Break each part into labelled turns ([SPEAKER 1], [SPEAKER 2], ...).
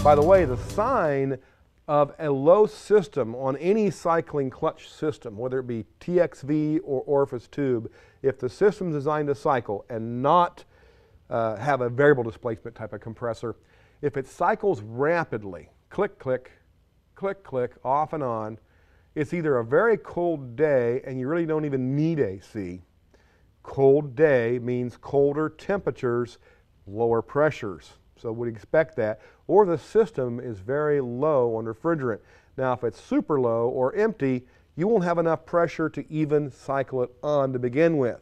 [SPEAKER 1] By the way, the sign of a low system on any cycling clutch system, whether it be TXV or orifice tube, if the system is designed to cycle and not have a variable displacement type of compressor, if it cycles rapidly, click, click, click, click, off and on, it's either a very cold day and you really don't even need AC. Cold day means colder temperatures, lower pressures. So we'd expect that. Or the system is very low on refrigerant. Now if it's super low or empty, you won't have enough pressure to even cycle it on to begin with.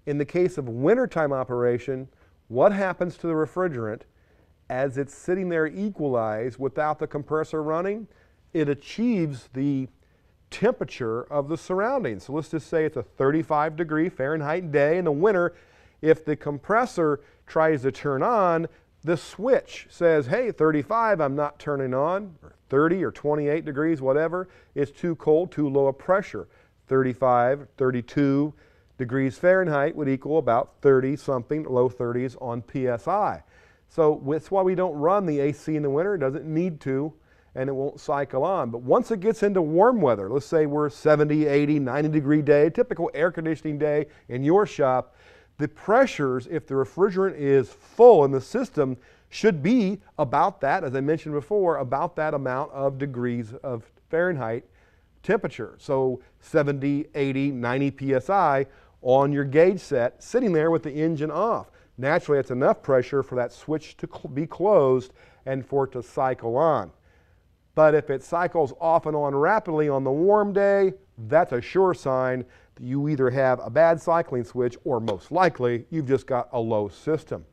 [SPEAKER 1] In the case of wintertime operation, what happens to the refrigerant as it's sitting there equalized without the compressor running? It achieves the temperature of the surroundings. So let's just say it's a 35 Fahrenheit day in the winter. If the compressor tries to turn on, the switch says, hey, 35, I'm not turning on, or 30 or 28 degrees, whatever. It's too cold, too low a pressure. 35, 32 degrees Fahrenheit would equal about 30 something, low 30s on PSI. So that's why we don't run the AC in the winter. It doesn't need to, and it won't cycle on. But once it gets into warm weather, let's say we're 70, 80, 90 degree day, typical air conditioning day in your shop, the pressures, if the refrigerant is full in the system, should be about that, as I mentioned before, about that amount of degrees of Fahrenheit temperature. So 70, 80, 90 PSI on your gauge set, sitting there with the engine off. Naturally, it's enough pressure for that switch to be closed and for it to cycle on. But if it cycles off and on rapidly on the warm day, that's a sure sign that you either have a bad cycling switch or most likely you've just got a low system.